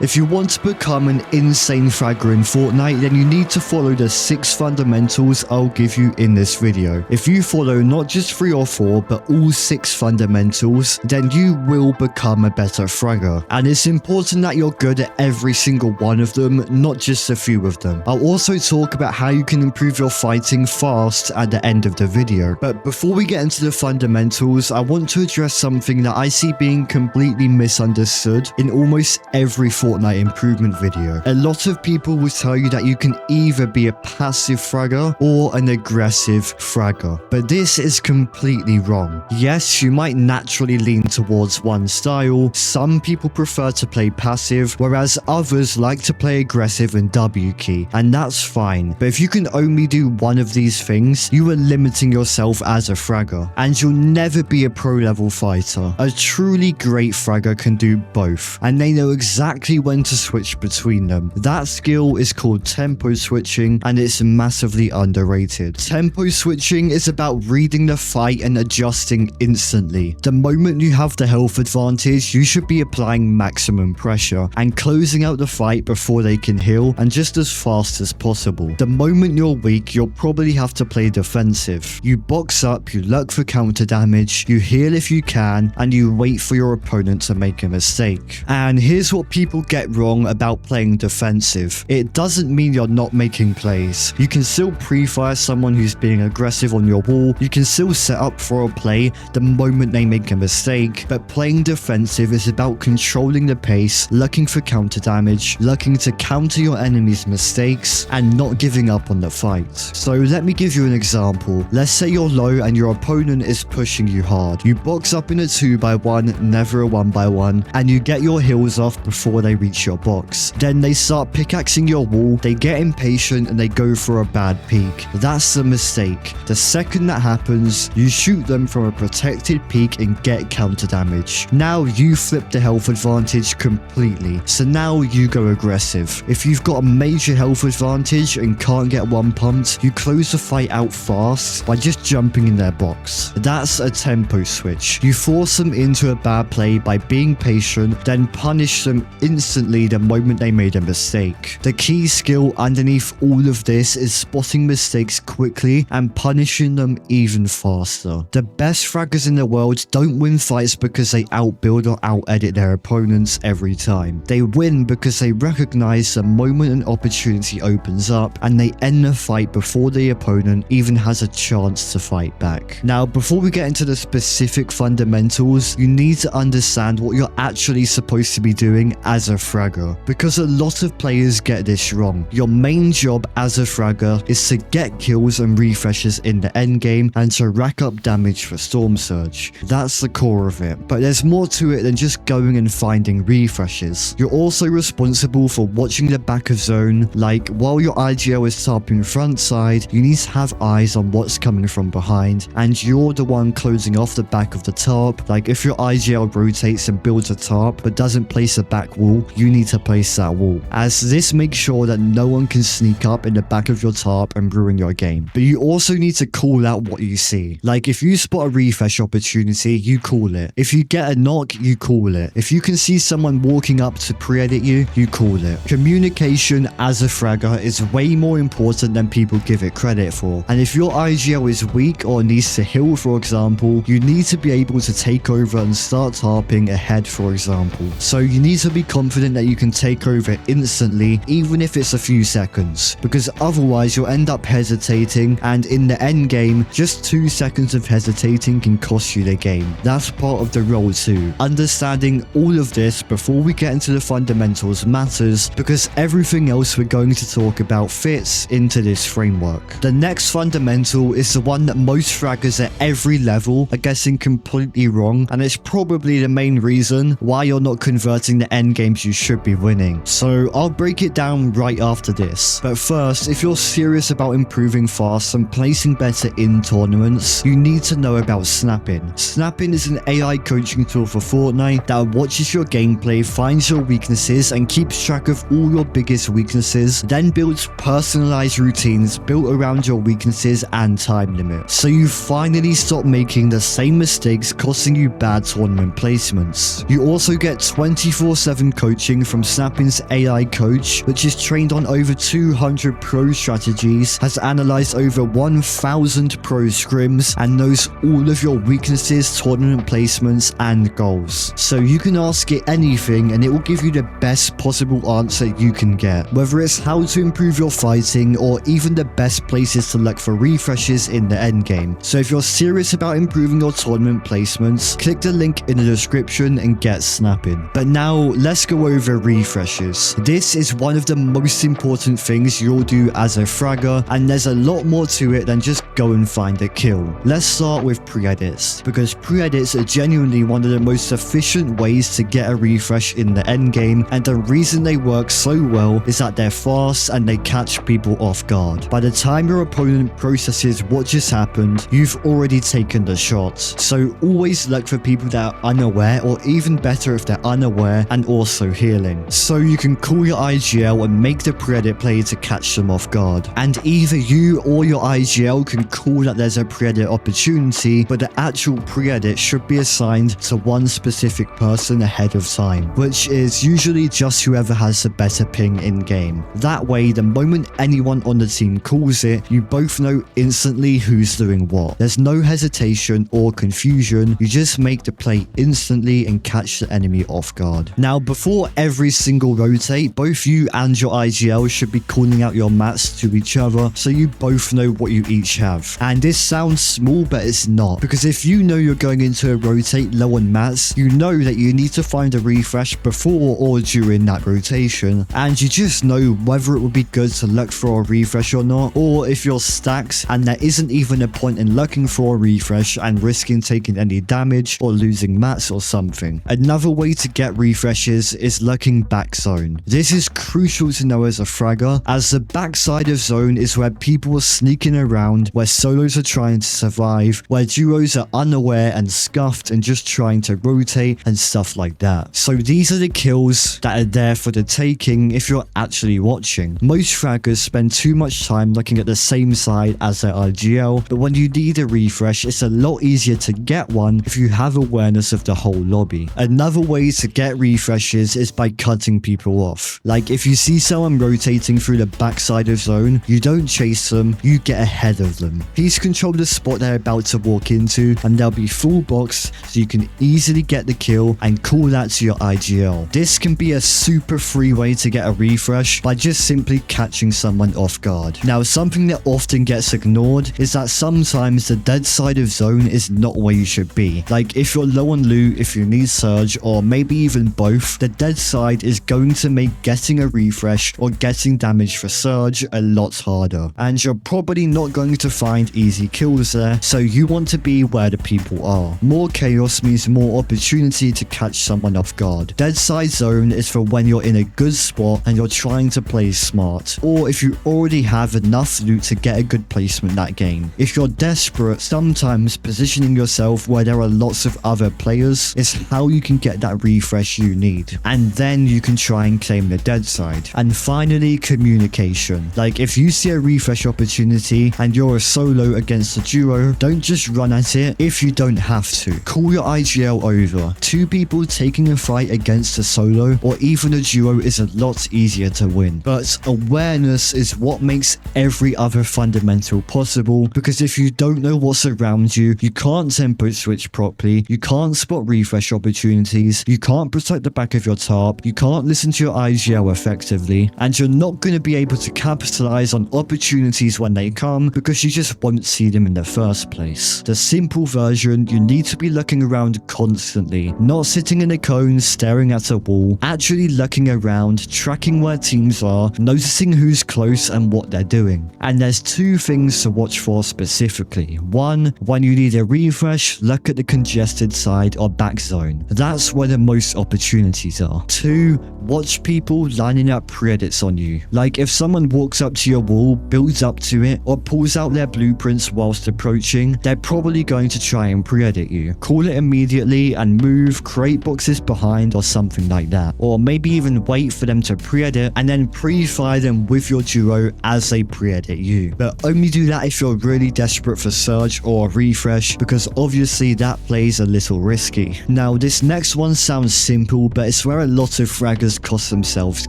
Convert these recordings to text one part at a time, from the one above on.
If you want to become an insane fragger in Fortnite, then you need to follow the 6 fundamentals I'll give you in this video. If you follow not just 3 or 4, but all 6 fundamentals, then you will become a better fragger. And it's important that you're good at every single one of them, not just a few of them. I'll also talk about how you can improve your fighting fast at the end of the video. But before we get into the fundamentals, I want to address something that I see being completely misunderstood in almost every Fortnite improvement video. A lot of people will tell you that you can either be a passive fragger or an aggressive fragger, but this is completely wrong. Yes, you might naturally lean towards one style. Some people prefer to play passive, whereas others like to play aggressive and W key, and that's fine. But if you can only do one of these things, you are limiting yourself as a fragger, and you'll never be a pro level fighter. A truly great fragger can do both, and they know exactly when to switch between them. That skill is called tempo switching, and it's massively underrated. Tempo switching is about reading the fight and adjusting instantly. The moment you have the health advantage, you should be applying maximum pressure and closing out the fight before they can heal, and just as fast as possible. The moment you're weak, you'll probably have to play defensive. You box up, you look for counter damage, you heal if you can, and you wait for your opponent to make a mistake. And here's what people get wrong about playing defensive. It doesn't mean you're not making plays. You can still pre-fire someone who's being aggressive on your wall. You can still set up for a play the moment they make a mistake, but playing defensive is about controlling the pace, looking for counter damage, looking to counter your enemy's mistakes, and not giving up on the fight. So let me give you an example. Let's say you're low and your opponent is pushing you hard. You box up in a 2x1, never a 1x1, and you get your heals off before they reach your box. Then they start pickaxing your wall, they get impatient, and they go for a bad peek. That's a mistake. The second that happens, you shoot them from a protected peek and get counter damage. Now you flip the health advantage completely, so now you go aggressive. If you've got a major health advantage and can't get one pumped, you close the fight out fast by just jumping in their box. That's a tempo switch. You force them into a bad play by being patient, then punish them instantly the moment they made a mistake. The key skill underneath all of this is spotting mistakes quickly and punishing them even faster. The best fraggers in the world don't win fights because they outbuild or out-edit their opponents every time. They win because they recognize the moment an opportunity opens up and they end the fight before the opponent even has a chance to fight back. Now, before we get into the specific fundamentals, you need to understand what you're actually supposed to be doing as a fragger, because a lot of players get this wrong. Your main job as a fragger is to get kills and refreshes in the endgame and to rack up damage for Storm Surge. That's the core of it, but there's more to it than just going and finding refreshes. You're also responsible for watching the back of zone. Like, while your IGL is tarping front side, you need to have eyes on what's coming from behind, and you're the one closing off the back of the tarp. Like, if your IGL rotates and builds a tarp but doesn't place a back wall, you need to place that wall, as this makes sure that no one can sneak up in the back of your tarp and ruin your game. But you also need to call out what you see. Like, if you spot a refresh opportunity, you call it. If you get a knock, you call it. If you can see someone walking up to pre-edit you, you call it. Communication as a fragger is way more important than people give it credit for. And if your IGL is weak or needs to heal, for example, you need to be able to take over and start tarping ahead, for example. So you need to be confident that you can take over instantly, even if it's a few seconds, because otherwise you'll end up hesitating, and in the end game, just 2 seconds of hesitating can cost you the game. That's part of the role too. Understanding all of this before we get into the fundamentals matters, because everything else we're going to talk about fits into this framework. The next fundamental is the one that most fraggers at every level are getting completely wrong, and it's probably the main reason why you're not converting the end games you should be winning. So I'll break it down right after this. But first, if you're serious about improving fast and placing better in tournaments, you need to know about Snapin. Snapin is an AI coaching tool for Fortnite that watches your gameplay, finds your weaknesses, and keeps track of all your biggest weaknesses, then builds personalized routines built around your weaknesses and time limit. So you finally stop making the same mistakes costing you bad tournament placements. You also get 24/7 coaching coaching from Snapin's AI coach, which is trained on over 200 pro strategies, has analyzed over 1,000 pro scrims, and knows all of your weaknesses, tournament placements, and goals. So you can ask it anything and it will give you the best possible answer you can get, whether it's how to improve your fighting or even the best places to look for refreshes in the endgame. So if you're serious about improving your tournament placements, click the link in the description and get Snapin. But now let's go over refreshes. This is one of the most important things you'll do as a fragger, and there's a lot more to it than just go and find a kill. Let's start with pre-edits, because pre-edits are genuinely one of the most efficient ways to get a refresh in the endgame, and the reason they work so well is that they're fast and they catch people off guard. By the time your opponent processes what just happened, you've already taken the shot. So always look for people that are unaware, or even better if they're unaware and also healing. So you can call your IGL and make the pre-edit play to catch them off guard. And either you or your IGL can call that there's a pre-edit opportunity, but the actual pre-edit should be assigned to one specific person ahead of time, which is usually just whoever has the better ping in game. That way, the moment anyone on the team calls it, you both know instantly who's doing what. There's no hesitation or confusion, you just make the play instantly and catch the enemy off guard. Now, before every single rotate, both you and your IGL should be calling out your mats to each other so you both know what you each have. And this sounds small, but it's not, because if you know you're going into a rotate low on mats, you know that you need to find a refresh before or during that rotation, and you just know whether it would be good to look for a refresh or not, or if you're stacked and there isn't even a point in looking for a refresh and risking taking any damage or losing mats or something. Another way to get refreshes is looking back zone. This is crucial to know as a fragger, as the backside of zone is where people are sneaking around, where solos are trying to survive, where duos are unaware and scuffed and just trying to rotate and stuff like that. So these are the kills that are there for the taking if you're actually watching. Most fraggers spend too much time looking at the same side as their IGL, but when you need a refresh, it's a lot easier to get one if you have awareness of the whole lobby. Another way to get refreshes is by cutting people off. Like if you see someone rotating through the backside of zone, you don't chase them, you get ahead of them. Please control the spot they're about to walk into, and they'll be full box so you can easily get the kill and call that to your IGL. This can be a super free way to get a refresh by just simply catching someone off guard. Now, something that often gets ignored is that sometimes the dead side of zone is not where you should be. Like if you're low on loot, if you need surge, or maybe even both, the dead side is going to make getting a refresh or getting damage for surge a lot harder, and you're probably not going to find easy kills there, so you want to be where the people are. More chaos means more opportunity to catch someone off guard. Dead side zone is for when you're in a good spot and you're trying to play smart, or if you already have enough loot to get a good placement that game. If you're desperate, sometimes positioning yourself where there are lots of other players is how you can get that refresh you need, and then you can try and claim the dead side. And finally, communication. Like if you see a refresh opportunity and you're a solo against a duo, don't just run at it if you don't have to. Call your IGL over. Two people taking a fight against a solo or even a duo is a lot easier to win. But awareness is what makes every other fundamental possible, because if you don't know what's around you, you can't tempo switch properly, you can't spot refresh opportunities, you can't protect the back of your tarp, you can't listen to your IGL effectively, and you're not going to be able to capitalize on opportunities when they come because you just won't see them in the first place. The simple version, you need to be looking around constantly, not sitting in a cone staring at a wall, actually looking around, tracking where teams are, noticing who's close and what they're doing. And there's two things to watch for specifically. One, when you need a refresh, look at the congested side or back zone. That's where the most opportunities are. Two, watch people lining up pre-edits on you. Like if someone walks up to your wall, builds up to it, or pulls out their blueprints whilst approaching, they're probably going to try and pre-edit you. Call it immediately and move, create boxes behind or something like that. Or maybe even wait for them to pre-edit and then pre-fire them with your duo as they pre-edit you. But only do that if you're really desperate for surge or a refresh, because obviously that plays a little risky. Now this next one sounds simple, but it's where where a lot of fraggers cost themselves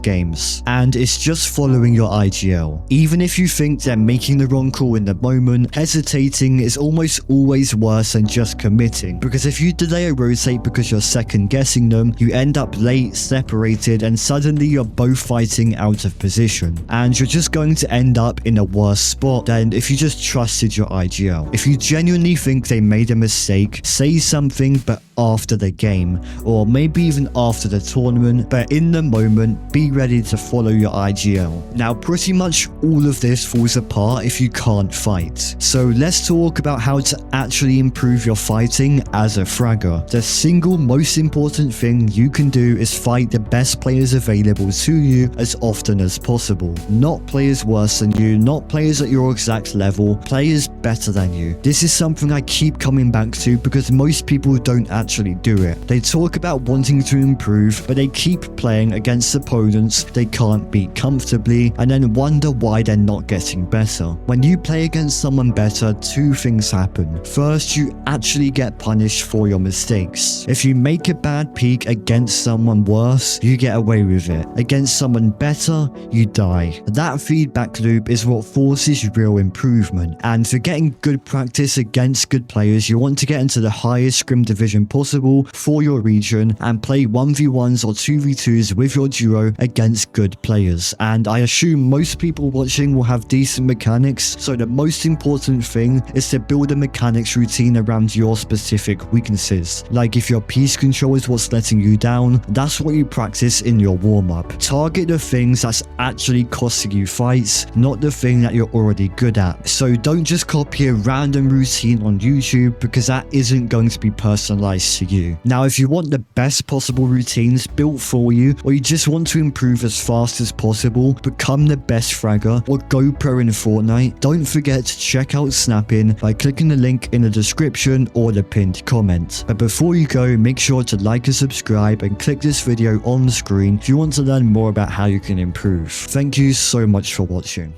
games, and it's just following your IGL. Even if you think they're making the wrong call in the moment, hesitating is almost always worse than just committing, because if you delay a rotate because you're second guessing them, you end up late, separated, and suddenly you're both fighting out of position, and you're just going to end up in a worse spot than if you just trusted your IGL. If you genuinely think they made a mistake, say something, but after the game, or maybe even after the tournament, but in the moment, be ready to follow your IGL. Now, pretty much all of this falls apart if you can't fight. So let's talk about how to actually improve your fighting as a fragger. The single most important thing you can do is fight the best players available to you as often as possible. Not players worse than you, not players at your exact level, players better than you. This is something I keep coming back to because most people don't actually do it. They talk about wanting to improve, but they keep playing against opponents they can't beat comfortably and then wonder why they're not getting better. When you play against someone better, two things happen. First, you actually get punished for your mistakes. If you make a bad peak against someone worse, you get away with it. Against someone better, you die. That feedback loop is what forces real improvement, and for getting good practice against good players, you want to get into the highest scrim division possible for your region and play 1v1s or 2v2s with your duo against good players. And I assume most people watching will have decent mechanics, so the most important thing is to build a mechanics routine around your specific weaknesses. Like if your piece control is what's letting you down, that's what you practice in your warm-up. Target the things that's actually costing you fights, not the thing that you're already good at. So don't just copy a random routine on YouTube, because that isn't going to be personalized to you. Now, if you want the best possible routines built for you, or you just want to improve as fast as possible, become the best fragger, or go pro in Fortnite, don't forget to check out Snapin by clicking the link in the description or the pinned comment. But before you go, make sure to like and subscribe and click this video on the screen if you want to learn more about how you can improve. Thank you so much for watching.